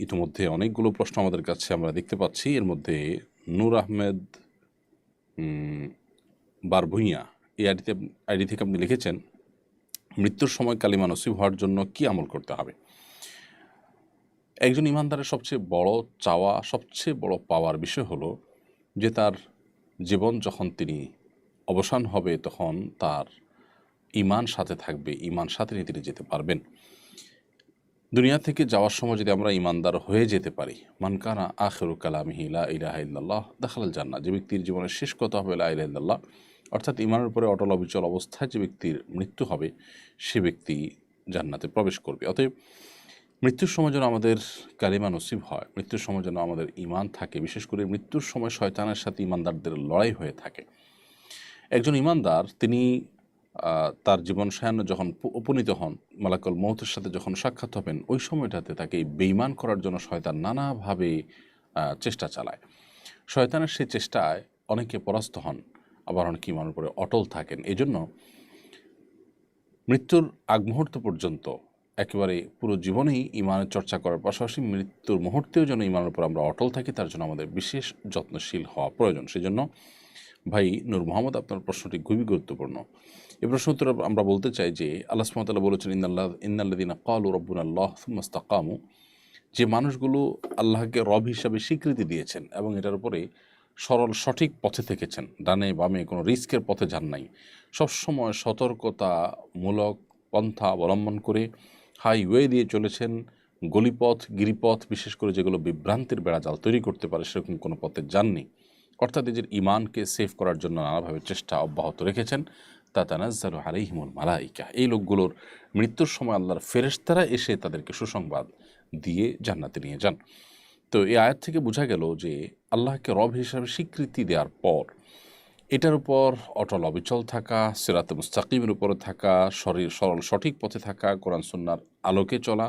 ইতিমধ্যে অনেকগুলো প্রশ্ন আমাদের কাছে আমরা দেখতে পাচ্ছি। এর মধ্যে নূর আহমেদ বারভূঁইয়া এই আইডি থেকে আপনি লিখেছেন, মৃত্যুর সময় কালিমা নসিব হওয়ার জন্য কি আমল করতে হবে? একজন ইমানদারের সবচেয়ে বড় চাওয়া, সবচেয়ে বড় পাওয়ার বিষয় হলো যে তার জীবন যখন তিনি অবসান হবে তখন তার ঈমান সাথে থাকবে, ঈমান সাথে নিয়ে তিনি যেতে পারবেন। দুনিয়া থেকে যাওয়ার সময় যদি আমরা ঈমানদার হয়ে যেতে পারি, মান কানা আখিরু কালামিহি লা ইলাহা ইল্লাল্লাহ দাখালাল জান্নাহ, যে ব্যক্তির জীবনের শেষ কথা হবে লা ইলাহা ইল্লাল্লাহ, অর্থাৎ ঈমানের উপরে অটল অবিচল অবস্থায় যে ব্যক্তির মৃত্যু হবে সে ব্যক্তি জান্নাতে প্রবেশ করবে। অতএব মৃত্যুর সময় যেন আমাদের কালিমা নসিব হয়, মৃত্যুর সময় যেন আমাদের ঈমান থাকে, বিশেষ করে মৃত্যুর সময় শয়তানের সাথে ঈমানদারদের লড়াই হয়ে থাকে। একজন ঈমানদার তিনি তার জীবন সায়ান্ন যখন উপনীত হন, মালাকুল মউতের সাথে যখন সাক্ষাৎ হবেন, ওই সময়টাতে তাকে বেঈমান করার জন্য শয়তান নানাভাবে চেষ্টা চালায়। শয়তানের সেই চেষ্টায় অনেকে পরাস্ত হন, আবার অনেকে ঈমানের উপরে অটল থাকেন। এজন্য মৃত্যুর আগ মুহূর্ত পর্যন্ত একেবারে পুরো জীবনেই ঈমানের চর্চা করার পাশাপাশি মৃত্যুর মুহূর্তেও যেন ঈমানের উপর আমরা অটল থাকি, তার জন্য আমাদের বিশেষ যত্নশীল হওয়া প্রয়োজন। সেজন্য ভাই নূর মোহাম্মদ, আপনার প্রশ্নটি খুবই গুরুত্বপূর্ণ। এই প্রশ্ন উত্তরে আমরা বলতে চাই যে আল্লাহ সুবহানাহু ওয়া তাআলা বলেছেন, ইন্নাল্লাযীনা ক্বালু রাব্বুনাল্লাহ সুম্মা ইসতাকামু, যে মানুষগুলো আল্লাহকে রব হিসাবে স্বীকৃতি দিয়েছেন এবং এটার উপরে সরল সঠিক পথে থেকেছেন, ডানে বামে কোনো রিস্কের পথে যান নাই, সবসময় সতর্কতামূলক পন্থা অবলম্বন করে হাইওয়ে দিয়ে চলেছেন, গলিপথ গিরিপথ বিশেষ করে যেগুলো বিভ্রান্তির বেড়াজাল তৈরি করতে পারে সেরকম কোনো পথে যাননি, অর্থাৎ নিজের ঈমানকে সেভ করার জন্য নানাভাবে চেষ্টা অব্যাহত রেখেছেন, তাতানাজ্জালু আলাইহিমুল মালাইকা, এই লোকগুলোর মৃত্যুর সময় আল্লাহর ফেরেশতারা এসে তাদেরকে সুসংবাদ দিয়ে জান্নাতে নিয়ে যান। তো এই আয়াত থেকে বোঝা গেল যে আল্লাহকে রব হিসাবে স্বীকৃতি দেওয়ার পর এটার উপর অটল অবিচল থাকা, সিরাতে মুস্তাকিমের উপরে থাকা, সরল সঠিক পথে থাকা, কোরআন সুন্নাহর আলোকে চলা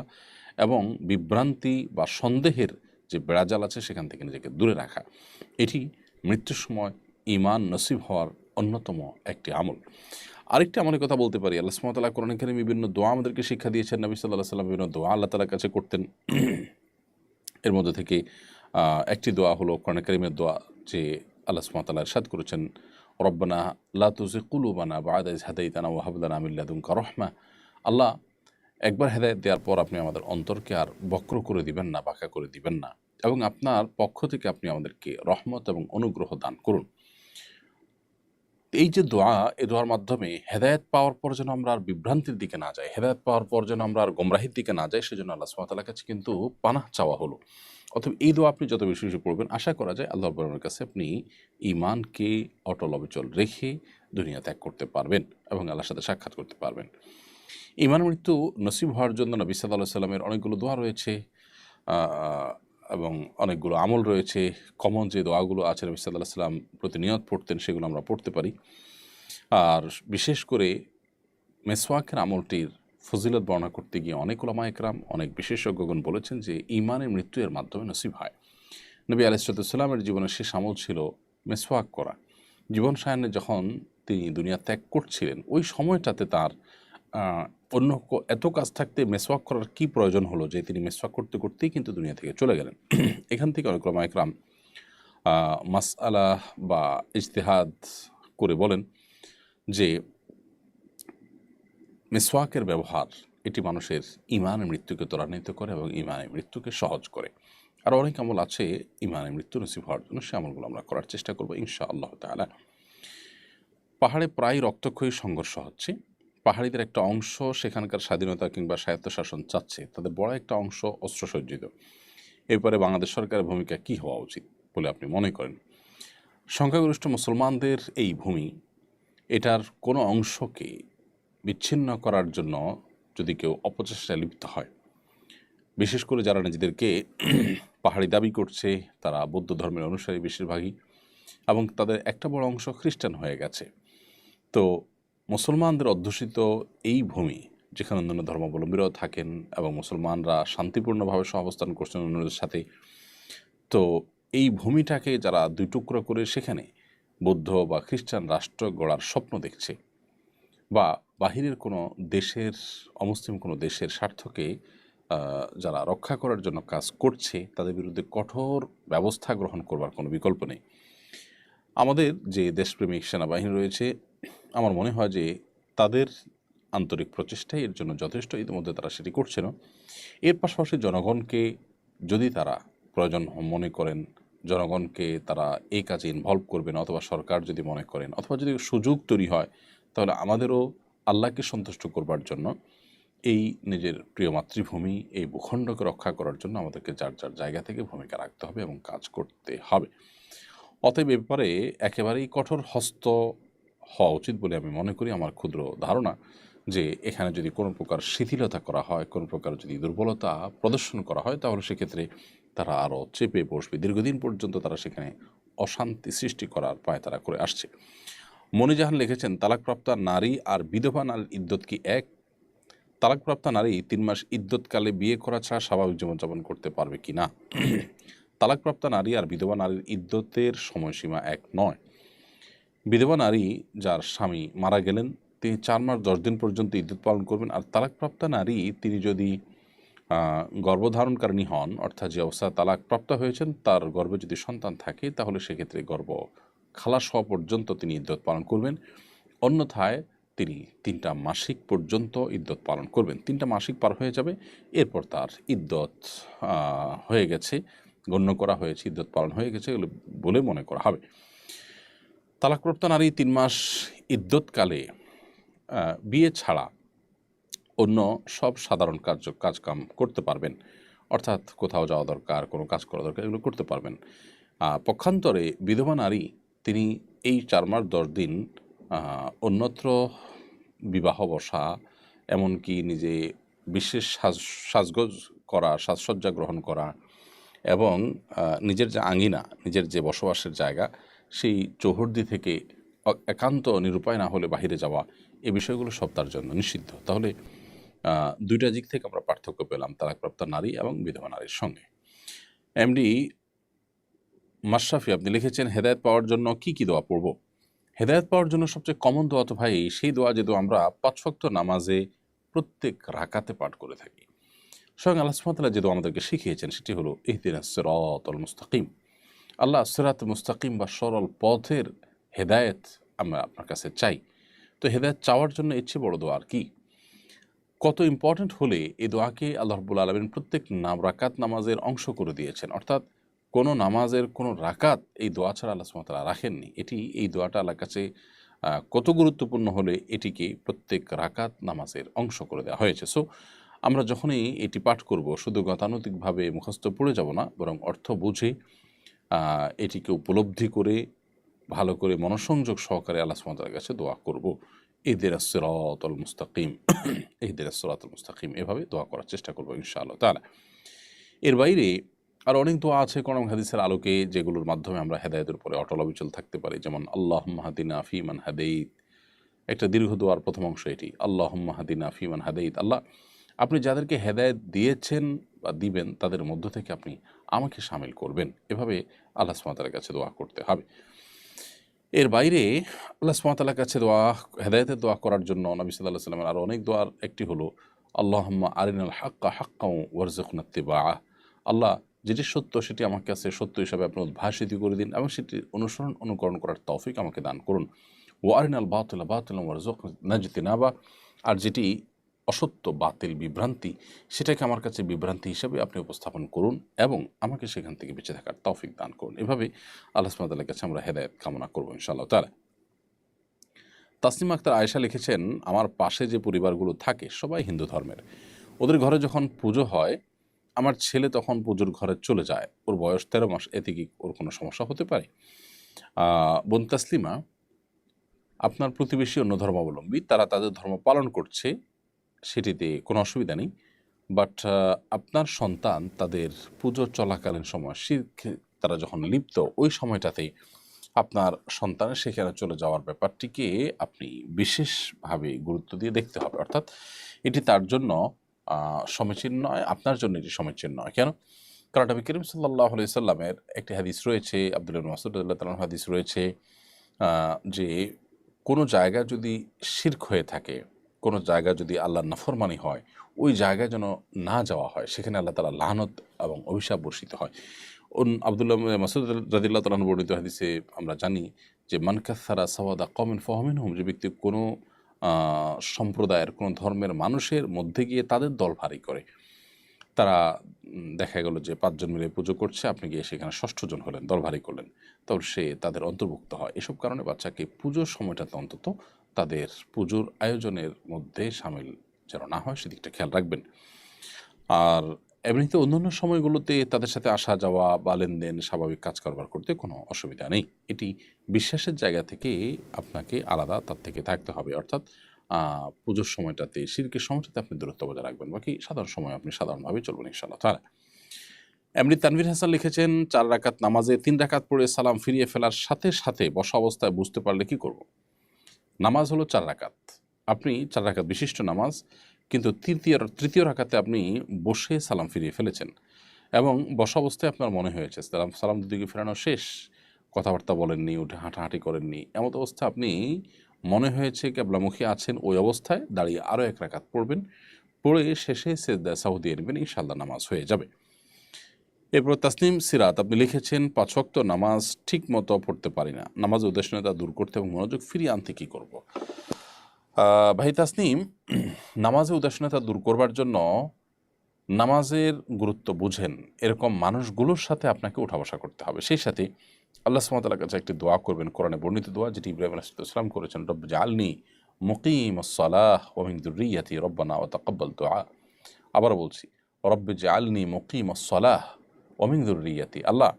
এবং বিভ্রান্তি বা সন্দেহের যে বেড়াজাল আছে সেখান থেকে নিজেকে দূরে রাখা, এটি মৃত্যুর সময় ঈমান নসিব হওয়ার অন্যতম একটি আমল। আরেকটি আমলের কথা বলতে পারি, আল্লাহ সুবহানাহু ওয়া তাআলা কোরআনে কারিমে বিভিন্ন দোয়া আমাদেরকে শিক্ষা দিয়েছেন। নবী সাল্লাল্লাহু আলাইহি ওয়াসাল্লাম বিভিন্ন দোয়া আল্লাহ তাআলার কাছে করতেন। এর মধ্যে থেকে একটি দোয়া হলো কোরআনে কারিমের দোয়া, যে আল্লাহ সুবহানাহু ওয়া তাআলা ইরশাদ করেছেন, রব্বানা লা তুযিগ কুলুবানা বা'দা ইয হাদাইতানা ওয়া হাব লানা মিন লাদুনকা রাহমা। আল্লাহ, একবার হেদায়েত দেওয়ার পর আপনি আমাদের অন্তরকে আর বক্র করে দিবেন না, বাঁকা করে দিবেন না, এবং আপনার পক্ষ থেকে আপনি আমাদেরকে রহমত এবং অনুগ্রহ দান করুন। এই যে দোয়া, এই দোয়ার মাধ্যমে হেদায়েত পাওয়ার পর যেন আমরা আর বিভ্রান্তির দিকে না যাই, হেদায়েত পাওয়ার পর যেন আমরা আর গোমরাহির দিকে না যাই, সেজন্য আল্লাহ সুবহানাহু ওয়া তাআলার কাছে কিন্তু পানাহ চাওয়া হলো। অতএব এই দোয়া আপনি যত বেশি বেশি পড়বেন, আশা করা যায় আল্লাহ রাব্বুল আলামিনের কাছে আপনি ঈমানকে অটল অবিচল রেখে দুনিয়া ত্যাগ করতে পারবেন এবং আল্লাহর সাথে সাক্ষাৎ করতে পারবেন। ঈমান মৃত্যু নসিব হওয়ার জন্য নবী সাল্লাল্লাহু আলাইহি ওয়াসাল্লামের অনেকগুলো দোয়া রয়েছে এবং অনেকগুলো আমল রয়েছে। কমন যে দোয়াগুলো আছে নবী সাল্লাল্লাহু আলাইহি ওয়াসাল্লাম প্রতিনিয়ত পড়তেন, সেগুলো আমরা পড়তে পারি। আর বিশেষ করে মেসওয়াকের আমলটির ফজিলত বর্ণনা করতে গিয়ে অনেক উলামা একরাম, অনেক বিশেষজ্ঞগণ বলেছেন যে ঈমানের মৃত্যু এর মাধ্যমে নসিব হয়। নবী আলাইহিস সালামের জীবনের শেষ আমল ছিল মেসওয়াক করা। জীবন সায়ান্নে যখন তিনি দুনিয়া ত্যাগ করছিলেন, ওই সময়টাতে তার অন্য এত কাজ থাকতে মেসওয়াক করার কি প্রয়োজন হলো যে তিনি মেসওয়াক করতে করতেই কিন্তু দুনিয়া থেকে চলে গেলেন। এখান থেকে অনেক উলামা একরাম মাসআলা বা ইজতিহাদ করে বলেন যে মিসওয়াকের ব্যবহার এটি মানুষের ঈমানের মৃত্যুকে ত্বরান্বিত করে এবং ঈমানের মৃত্যুকে সহজ করে। আর অনেক আমল আছে ঈমানের মৃত্যু নসিব হওয়ার জন্য, সে আমলগুলো আমরা করার চেষ্টা করবো ইনশাআল্লাহ তাআলা। পাহাড়ে প্রায় রক্তক্ষয়ী সংঘর্ষ হচ্ছে। পাহাড়িদের একটা অংশ সেখানকার স্বাধীনতা কিংবা স্বায়ত্তশাসন চাচ্ছে, তাদের বড় একটা অংশ অস্ত্রসজ্জিত। এরপরে বাংলাদেশ সরকারের ভূমিকা কী হওয়া উচিত বলে আপনি মনে করেন? সংখ্যাগরিষ্ঠ মুসলমানদের এই ভূমি, এটার কোনো অংশকে বিচ্ছিন্ন করার জন্য যদি কেউ অপচেষ্টায় লিপ্ত হয়, বিশেষ করে যারা নিজেদেরকে পাহাড়ি দাবি করছে, তারা বৌদ্ধ ধর্মের অনুসারী বেশিরভাগই, এবং তাদের একটা বড় অংশ খ্রিস্টান হয়ে গেছে। তো মুসলমানদের অধ্যুষিত এই ভূমি, যেখানে অন্যান্য ধর্মাবলম্বীরাও থাকেন এবং মুসলমানরা শান্তিপূর্ণভাবে সহাবস্থান করছেন অন্যদের সাথে, তো এই ভূমিটাকে যারা দুই টুকরো করে সেখানে বৌদ্ধ বা খ্রিস্টান রাষ্ট্র গড়ার স্বপ্ন দেখছে, বা বাহিরের কোনো দেশের, অমুসলিম কোনো দেশের স্বার্থকে যারা রক্ষা করার জন্য কাজ করছে তাদের বিরুদ্ধে কঠোর ব্যবস্থা গ্রহণ করবার কোনো বিকল্প নেই। আমাদের যে দেশপ্রেমিক সেনাবাহিনী রয়েছে, আমার মনে হয় যে তাদের আন্তরিক প্রচেষ্টাই এর জন্য যথেষ্ট। ইতিমধ্যে তারা সেটি করছে না। এর পাশাপাশি জনগণকে যদি তারা প্রয়োজন মনে করেন, জনগণকে তারা এই কাজে ইনভলভ করবেন, অথবা সরকার যদি মনে করেন, অথবা যদি সুযোগ তৈরি হয়, তাহলে আমাদেরও আল্লাহকে সন্তুষ্ট করবার জন্য এই নিজের প্রিয় মাতৃভূমি, এই ভূখণ্ডকে রক্ষা করার জন্য আমাদেরকে যার যার জায়গা থেকে ভূমিকা রাখতে হবে এবং কাজ করতে হবে। অতএব এ ব্যাপারে একেবারেই কঠোর হস্ত হওয়া উচিত বলে আমি মনে করি। আমার ক্ষুদ্র ধারণা যে এখানে যদি কোনো প্রকার শিথিলতা করা হয়, কোনো প্রকার যদি দুর্বলতা প্রদর্শন করা হয়, তাহলে সেক্ষেত্রে তারা আরও চেপে বসবে। দীর্ঘদিন পর্যন্ত তারা সেখানে অশান্তি সৃষ্টি করার পায়তারা করে আসছে। মনিজাহান লিখেছেন, তালাকপ্রাপ্তা নারী আর বিধবা নারীর ইদ্যত কি এক? তালাকপ্রাপ্তা নারী 3 মাস ইদ্যতকালে বিয়ে করা ছাড়া স্বাভাবিক জীবনযাপন করতে পারবে কি না? তালাকপ্রাপ্তা নারী আর বিধবা নারীর ইদ্যতের সময়সীমা এক নয়। বিধবা নারী যার স্বামী মারা গেলেন, তিনি 4 মাস 10 দিন পর্যন্ত ইদ্যত পালন করবেন। আর তালাকপ্রাপ্তা নারী, তিনি যদি গর্ভধারণকারিণী হন, অর্থাৎ যে অবস্থায় তালাকপ্রাপ্তা হয়েছেন তার গর্ভে যদি সন্তান থাকে, তাহলে সেক্ষেত্রে গর্ভ খালাস হওয়া পর্যন্ত তিনি ইদ্যত পালন করবেন। অন্যথায় তিনি 3টা মাসিক পর্যন্ত ইদ্যত পালন করবেন। 3টা মাসিক পার হয়ে যাবে, এরপর তার ইদ্যত হয়ে গেছে, গণ্য করা হয়েছে, ইদ্যত পালন হয়ে গেছে বলে মনে করা হবে। তালাকপ্রাপ্তা নারী 3 মাস ইদ্যতকালে বিয়ে ছাড়া অন্য সব সাধারণ কাজকাম করতে পারবেন। অর্থাৎ কোথাও যাওয়া দরকার, কোনো কাজ করা দরকার, এগুলো করতে পারবেন। পক্ষান্তরে বিধবা নারী, তিনি এই 4 মাস 10 দিন অন্যত্র বিবাহ বসা, এমনকি নিজে বিশেষ সাজগোজ করা, সাজসজ্জা গ্রহণ করা, এবং নিজের যে আঙিনা, নিজের যে বসবাসের জায়গা, সেই চৌহদ্দি থেকে একান্ত নিরুপায় না হলে বাহিরে যাওয়া, এই বিষয়গুলো সব তার জন্য নিষিদ্ধ। তাহলে 2টা দিক থেকে আমরা পার্থক্য পেলাম তালাকপ্রাপ্তা নারী এবং বিধবা নারীর সঙ্গে। এমডি মাশরাফি, আপনি লিখেছেন, হেদায়েত পাওয়ার জন্য কি কি দোয়া পড়ব? হেদায়েত পাওয়ার জন্য সবচেয়ে কমন দোয়া তো ভাই সেই দোয়া যে দোয়া আমরা 5 ওয়াক্ত নামাজে প্রত্যেক রাকাতে পাঠ করে থাকি। স্বয়ং আল্লাহ সুবহানাহু ওয়া তাআলা যে দোয়া আমাদেরকে শিখিয়েছেন সেটি হলো ইহদিনাস সিরাতাল মুস্তাকিম। আল্লাহ সিরাত মুস্তাকিম বা সরল পথের হেদায়েত আমরা আপনার কাছে চাই। তো হেদায়েত চাওয়ার জন্য এর চেয়ে বড় দোয়া আর কি? কত ইম্পর্ট্যান্ট হলে এই দোয়াকে আল্লাহ রাব্বুল আলামিন প্রত্যেক রাকাত নামাজের অংশ করে দিয়েছেন। অর্থাৎ কোনো নামাজের কোনো রাকাত এই দোয়া ছাড়া আল্লাহ সুবহানাহু ওয়া তাআলা রাখেননি। এই দোয়াটা আল্লাহর কাছে কত গুরুত্বপূর্ণ হলে এটিকে প্রত্যেক রাকাত নামাজের অংশ করে দেওয়া হয়েছে। সো আমরা যখনই এটি পাঠ করব, শুধু গতানুগতিকভাবে মুখস্থ পড়ে যাব না, বরং অর্থ বুঝে এটিকে উপলব্ধি করে ভালো করে মনোসংযোগ সহকারে আল্লাহ সুবহানাহু ওয়া তাআলার কাছে দোয়া করব। ইহদিনাস সিরাতাল মুস্তাকিম, ইহদিনাস সিরাতাল মুস্তাকিম, এভাবে দোয়া করার চেষ্টা করব ইনশাআল্লাহ তাআলা। এর বাইরে আরও অনেক দোয়া আছে কোরআন হাদিসের আলোকে, যেগুলোর মাধ্যমে আমরা হেদায়েতের উপরে অটল অবিচল থাকতে পারি। যেমন আল্লাহুম্মা হাদিনা ফিমান হাদাইত, একটা দীর্ঘ দোয়ার প্রথম অংশ এটি। আল্লাহুম্মা হাদিনা ফিমান হাদাইত, আল্লাহ আপনি যাদেরকে হেদায়েত দিয়েছেন বা দিবেন, তাদের মধ্য থেকে আপনি আমাকে শামিল করবেন। এভাবে আল্লাহ সুবহানাহু ওয়া তাআলার কাছে দোয়া করতে হবে। এর বাইরে আল্লাহ সুবহানাহু ওয়া তাআলার কাছে দোয়া, হেদায়েতের দোয়া করার জন্য নবী সাল্লাল্লাহু আলাইহি ওয়াসাল্লামের আরও অনেক দোয়ার একটি হলো আল্লাহুম্মা আরিনাল হাক্কা হাক্কাও ওয়ারযুকনা ইত্তিবাআহ। আল্লাহ, যেটি সত্য সেটি আমার কাছে সত্য হিসাবে আপনি উদ্ভাসিত করে দিন এবং সেটি অনুকরণ করার তৌফিক আমাকে দান করুন। ওয়া আরিনাল বাতিলা বাতিলান ওয়ারযুকনা ইজতিনাবা, আর যেটি অসত্য, বাতিল, বিভ্রান্তি, সেটাকে আমার কাছে বিভ্রান্তি হিসাবে আপনি উপস্থাপন করুন এবং আমাকে সেখান থেকে বেঁচে থাকার তৌফিক দান করুন। এভাবে আল্লাহ সুবহানাহু ওয়া তাআলার কাছে আমরা হেদায়েত কামনা করব ইনশাআল্লাহ তাআলা। তাসনিমা আক্তার আয়েশা লিখেছেন, আমার পাশে যে পরিবারগুলো থাকে সবাই হিন্দু ধর্মের। ওদের ঘরে যখন পুজো হয়, আমার ছেলে তখন পুজোর ঘরে চলে যায়। ওর বয়স 13 মাস, এতে কি ওর কোনো সমস্যা হতে পারে? বোন তাসলিমা, আপনার প্রতিবেশী অন্য ধর্মাবলম্বী, তারা তাদের ধর্ম পালন করছে, সেটিতে কোনো অসুবিধা নেই। বাট আপনার সন্তান তাদের পুজো চলাকালীন সময় শিরকে তারা যখন লিপ্ত, ওই সময়টাতে আপনার সন্তানের সেখানে চলে যাওয়ার ব্যাপারটিকে আপনি বিশেষভাবে গুরুত্ব দিয়ে দেখতে হবে। অর্থাৎ এটি তার জন্য সমীচীন নয়, আপনার জন্য এটি সমীচীন নয়। কেন? কারণ নবী করিম সাল্লাল্লাহু আলাইহি সাল্লামের একটি হাদিস রয়েছে, আব্দুল্লাহ ইবনে মাসউদ রাদিয়াল্লাহু তাআলার হাদিস রয়েছে, যে কোনো জায়গা যদি শিরক হয়ে থাকে, কোনো জায়গা যদি আল্লাহর নাফরমানি হয়, ওই জায়গায় যেন না যাওয়া হয়, সেখানে আল্লাহ তাআলা লানত এবং অভিশাপ বর্ষিত হয়। আব্দুল্লাহ মাসউদ রাদিয়াল্লাহু তাআলা বর্ণিত হাদিসে আমরা জানি যে মান কাসসারা সাওয়াদা কওমিন ফাহুয়া মিনহুম, যে ব্যক্তি কোনো সম্প্রদায়ের কোনো ধর্মের মানুষের মধ্যে গিয়ে তাদের দল ভারী করে, তারা দেখা গেল যে ৫ জন মিলে পুজো করছে, আপনি গিয়ে সেখানে ৬ষ্ঠ জন হলেন, দল ভারী করলেন, তখন সে তাদের অন্তর্ভুক্ত হয়। এসব কারণে বাচ্চাকে পুজোর সময়টাতে অন্তত তাদের পুজোর আয়োজনের মধ্যে শামিল যেন না হয়, সেদিকটা খেয়াল রাখবেন। আর এমনিতে অন্যান্য সময়গুলোতে তাদের সাথে আসা যাওয়া বা লেনদেন, স্বাভাবিক কাজ কারবার করতে কোনো অসুবিধা নেই। এটি বিশ্বাসের জায়গা থেকে আপনাকে আলাদা তার থেকে থাকতে হবে। অর্থাৎ পুজোর সময়টাতে, শিরকের সময়টাতে আপনি দূরত্ব বজায় রাখবেন, বাকি সাধারণ সময় আপনি সাধারণভাবেই চলবেন ইনশাআল্লাহ তাআলা। এমনি তানভীর হাসান লিখেছেন, ৪ রাকাত নামাজে ৩ রাকাত পড়ে সালাম ফিরিয়ে ফেলার সাথে সাথে বসা অবস্থায় বুঝতে পারলে কি করব? নামাজ হলো ৪ রাকাত, আপনি ৪ রাকাত বিশিষ্ট নামাজ, কিন্তু তৃতীয় রাকাতে আপনি বসে সালাম ফিরিয়ে ফেলেছেন এবং বসা অবস্থায় আপনার মনে হয়েছে সালাম দুদিকে ফেরানো শেষ, কথাবার্তা বলেননি, উঠে হাঁটাহাঁটি করেননি, এমত অবস্থা আপনি মনে হয়েছে কেবলামুখী আছেন, ওই অবস্থায় দাঁড়িয়ে আরও ১ রাকাত পড়বেন, পড়ে শেষে সেজদায় সাহু দিয়ে নেবেন, ইনশাআল্লাহ নামাজ হয়ে যাবে। এরপর তাসনিম সিরাত আপনি লিখেছেন, ৫ ওয়াক্ত নামাজ ঠিক মতো পড়তে পারি না, নামাজের উদাসীনতা দূর করতে এবং মনোযোগ ফিরিয়ে আনতে কী করব? ভাই তাসনিম, নামাজে উদাসীনতা দূর করবার জন্য নামাজের গুরুত্ব বুঝেন এরকম মানুষগুলোর সাথে আপনাকে উঠা বসা করতে হবে। সেই সাথে আল্লাহ সুবহানাহু ওয়া তাআলার কাছে একটি দোয়া করবেন, কোরআনে বর্ণিত দোয়া, যেটি ইব্রাহিম আলাইহিস সালাম করেছেন, রব্বি জাআলনি মুকিমাস সালাহ ওয়া মিন যুররিয়্যাতি রব্বানা ওয়া তাকাব্বাল দুআ। আবারও বলছি, রব্বি জাআলনি মুকিমাস সালাহ ওয়া মিন যুররিয়্যাতি, আল্লাহ,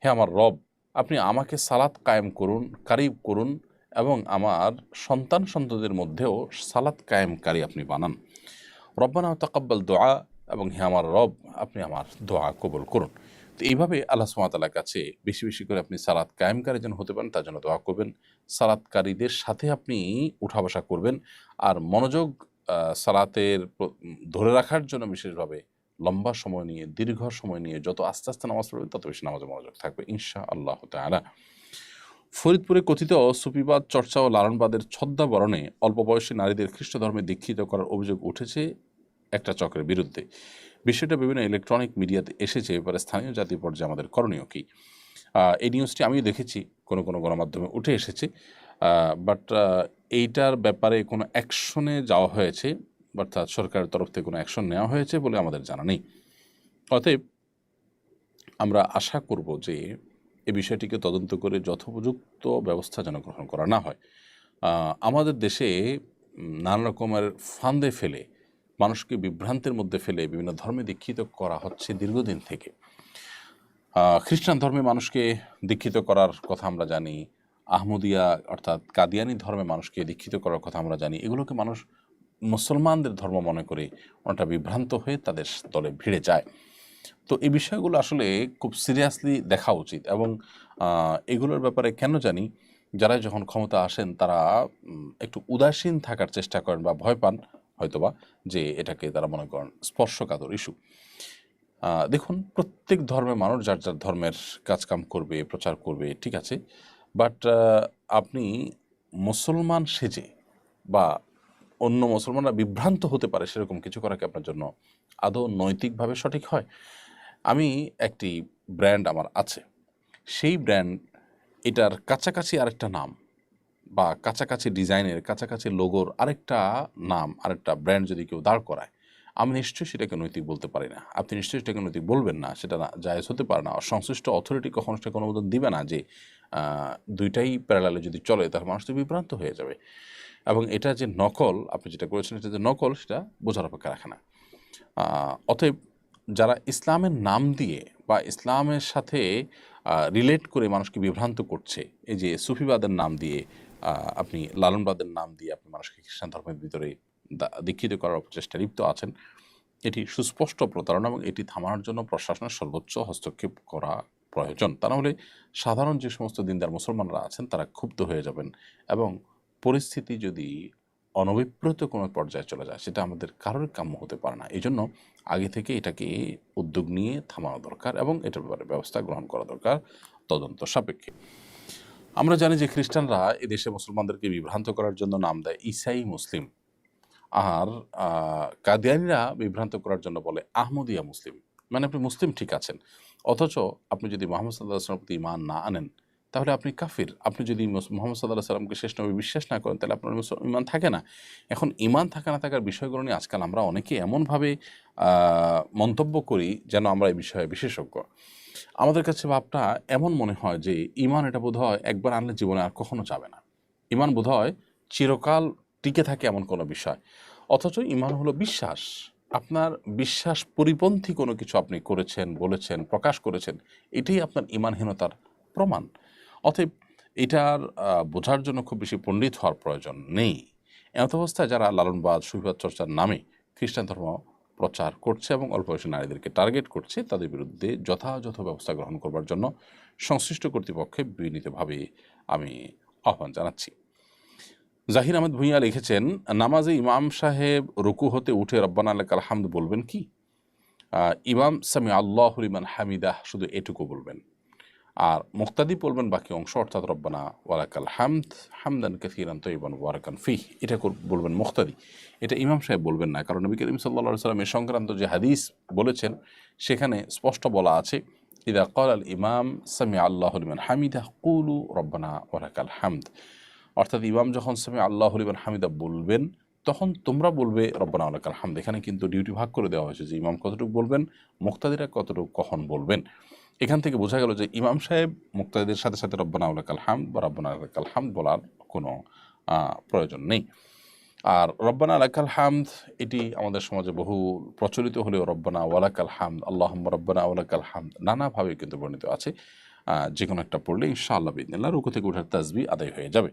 হে আমার রব, আপনি আমাকে সালাত কায়েম করুন, কারিব করুন, এবং আমার সন্তানদের মধ্যেও সালাত কায়েমকারী আপনি বানান। রব্বানা ওয়া তাকাব্বাল দুআ, এবং হে আমার রব, আপনি আমার দোয়া কবুল করুন। তো এইভাবে আল্লাহ সুবহানাহু ওয়া তাআলার কাছে বেশি বেশি করে আপনি সালাত কায়েমকারী যেন হতে পারেন, তার জন্য দোয়া করবেন। সালাতকারীদের সাথে আপনি উঠা বসা করবেন, আর মনোযোগ সালাতের ধরে রাখার জন্য বিশেষভাবে লম্বা সময় নিয়ে, দীর্ঘ সময় নিয়ে যত আস্তে আস্তে নামাজ পড়বেন, তত বেশি নামাজে মনোযোগ থাকবে ইনশাআল্লাহ তাআলা। ফরিদপুরে কথিত সুফিবাদ চর্চা ও লালনবাদের ছদ্মাবরণে অল্প বয়সী নারীদের খ্রিস্ট ধর্মে দীক্ষিত করার অভিযোগ উঠেছে একটা চক্রের বিরুদ্ধে। বিষয়টা বিভিন্ন ইলেকট্রনিক মিডিয়াতে এসেছে, এবারে স্থানীয় জাতীয় পর্যায়ে আমাদের করণীয় কী? এই নিউজটি আমিও দেখেছি, কোনো কোনো গণমাধ্যমে উঠে এসেছে, বাট এইটার ব্যাপারে কোনো অ্যাকশনে যাওয়া হয়েছে, অর্থাৎ সরকারের তরফ থেকে কোনো অ্যাকশন নেওয়া হয়েছে বলে আমাদের জানা নেই। অতএব আমরা আশা করব যে এই বিষয়টিকে তদন্ত করে যথোপযুক্ত ব্যবস্থা যেন গ্রহণ করা না হয়। আমাদের দেশে নানা রকমের ফাঁদে ফেলে, মানুষকে বিভ্রান্তের মধ্যে ফেলে বিভিন্ন ধর্মে দীক্ষিত করা হচ্ছে দীর্ঘদিন থেকে। খ্রিস্টান ধর্মে মানুষকে দীক্ষিত করার কথা আমরা জানি, আহমদিয়া অর্থাৎ কাদিয়ানি ধর্মে মানুষকে দীক্ষিত করার কথা আমরা জানি। এগুলোকে মানুষ মুসলমানদের ধর্ম মনে করে অনেকটা বিভ্রান্ত হয়ে তাদের দলে ভিড়ে যায়। তো এই বিষয়গুলো আসলে খুব সিরিয়াসলি দেখা উচিত, এবং এগুলোর ব্যাপারে কেন জানি যারা যখন ক্ষমতা আসেন তারা একটু উদাসীন থাকার চেষ্টা করেন বা ভয় পান হয়তোবা, যে এটাকে তারা মনে করেন স্পর্শকাতর ইস্যু। দেখুন, প্রত্যেক ধর্মের মানুষ যার যার ধর্মের কাজকাম করবে, প্রচার করবে, ঠিক আছে, বাট আপনি মুসলমান সেজে বা অন্য মুসলমানরা বিভ্রান্ত হতে পারে সেরকম কিছু করা কি আপনার জন্য আদৌ নৈতিকভাবে সঠিক হয়? আমি একটি ব্র্যান্ড আমার আছে, সেই ব্র্যান্ড এটার কাছাকাছি আরেকটা নাম বা কাছাকাছি ডিজাইনের, কাছাকাছি লোগোর আরেকটা নাম, আরেকটা ব্র্যান্ড যদি কেউ দাঁড় করায়, আমি নিশ্চয়ই সেটাকে নৈতিক বলতে পারি না, আপনি নিশ্চয়ই সেটাকে নৈতিক বলবেন না, সেটা না জায়েজ হতে পারে না। সংশ্লিষ্ট অথরিটি কখনো সেটাকে অনুমোদন দিবে না যে দুইটাই প্যারালালে যদি চলে তাহলে মানুষ তো বিভ্রান্ত হয়ে যাবে, এবং এটা যে নকল, আপনি যেটা করেছেন এটা যে নকল, সেটা বোঝার অপেক্ষা রাখে না। অতএব যারা ইসলামের নাম দিয়ে বা ইসলামের সাথে রিলেট করে মানুষকে বিভ্রান্ত করছে, এই যে সুফিবাদের নাম দিয়ে, আপনি লালনবাদের নাম দিয়ে আপনি মানুষকে খ্রিস্টান ধর্মের ভিতরে দীক্ষিত করার চেষ্টা লিপ্ত আছেন, এটি সুস্পষ্ট প্রতারণা, এবং এটি থামানোর জন্য প্রশাসনের সর্বোচ্চ হস্তক্ষেপ করা প্রয়োজন। তা নাহলে সাধারণ যে সমস্ত দিনদার মুসলমানরা আছেন তারা ক্ষুব্ধ হয়ে যাবেন, এবং পরিস্থিতি যদি অনভিপ্রেত কোনো পর্যায়ে চলে যায় সেটা আমাদের কারোর কাম্য হতে পারে না। এই জন্য আগে থেকে এটাকে উদ্যোগ নিয়ে থামানো দরকার, এবং এটার ব্যাপারে ব্যবস্থা গ্রহণ করা দরকার তদন্ত সাপেক্ষে। আমরা জানি যে খ্রিস্টানরা এদেশে মুসলমানদেরকে বিভ্রান্ত করার জন্য নাম দেয় ঈসাই মুসলিম। আর কাদিয়ানীরা বিভ্রান্ত করার জন্য বলে আহমদিয়া মুসলিম, মানে আপনি মুসলিম ঠিক আছেন, অথচ আপনি যদি মোহাম্মদ সাল্লাল্লাহু আলাইহি ওয়াসাল্লামের প্রতি ঈমান না আনেন তাহলে আপনি কাফির। আপনি যদি মোহাম্মদ সাল্লাল্লাহু আলাইহি ওয়াসাল্লামকে শেষ নবী বিশ্বাস না করেন তাহলে আপনার ঈমান থাকে না। এখন ঈমান থাকা না থাকার বিষয়গুলো নিয়ে আজকাল আমরা অনেকে এমনভাবে মন্তব্য করি যেন আমরা এই বিষয়ে বিশেষজ্ঞ। আমাদের কাছে ভাবটা এমন মনে হয় যে ঈমান এটা বোধহয় একবার আনলে জীবনে আর কখনো যাবে না। ঈমান বোধহয় চিরকাল টিকে থাকে এমন কোনো বিষয়। অথচ ঈমান হলো বিশ্বাস। আপনার বিশ্বাস পরিপন্থী কোনো কিছু আপনি করেছেন, বলেছেন, প্রকাশ করেছেন, এটাই আপনার ঈমানহীনতার প্রমাণ। অতএব এটার বোঝার জন্য খুব বেশি পণ্ডিত হওয়ার প্রয়োজন নেই। এমত অবস্থায় যারা লালনবাদ, সুফিবাদ চর্চার নামে খ্রিস্টান ধর্ম প্রচার করছে এবং অল্প বয়সী নারীদেরকে টার্গেট করছে, তাদের বিরুদ্ধে যথাযথ ব্যবস্থা গ্রহণ করবার জন্য সংশ্লিষ্ট কর্তৃপক্ষে বিনীতভাবে আমি আহ্বান জানাচ্ছি। জাহির আহমেদ ভূঁইয়া লিখেছেন, নামাজে ইমাম সাহেব রুকু হতে উঠে রব্বানা লাকাল হামদ বলবেন কি? ইমাম সামি আল্লাহু লিমান হামিদাহ শুধু এটুকু বলবেন, আর মুক্তাদি বলবেন বাকি অংশ, অর্থাৎ রব্বানা ওয়ালাকাল হামদ হামদান কাসীরান তাইয়িবান মুবারাকান ফিহ, এটা বলবেন মুক্তাদি। এটা ইমাম সাহেব বলবেন না, কারণ নবী করিম সাল্লাল্লাহু আলাইহি ওয়াসাল্লাম এ সংক্রান্ত যে হাদিস বলেছেন সেখানে স্পষ্ট বলা আছে, ইযা ক্বালাল ইমাম সামি আল্লাহু লিমান হামিদাহ কুলু রব্বানা ওয়ালাকাল হামদ। অর্থাৎ ইমাম যখন সামি আল্লাহু লিমান হামিদা বলবেন তখন তোমরা বলবে রব্বানা ওয়ালাকাল হামদ। এখানে কিন্তু ডিউটি ভাগ করে দেওয়া হয়েছে যে ইমাম কতটুকু বলবেন, মুক্তাদিরা কতটুকু কখন বলবেন। এখান থেকে বোঝা গেল যে ইমাম সাহেব মুক্তাদিদের সাথে সাথে রব্বানা ওয়ালাকাল হামদ বা রব্বানা ওয়ালাকাল হামদ বলার কোনো প্রয়োজন নেই। আর রব্বানা লাকাল হামদ এটি আমাদের সমাজে বহু প্রচলিত হলেও রব্বানা ওয়ালাকাল হামদ, আল্লাহুম্মা রব্বানা ওয়ালাকাল হামদ নানাভাবে কিন্তু বর্ণিত আছে। যে কোনো একটা পড়লে ইনশাআল্লাহ বিইذনিল্লাহ রুকু থেকে ওঠার তাসবিহ আদায় হয়ে যাবে।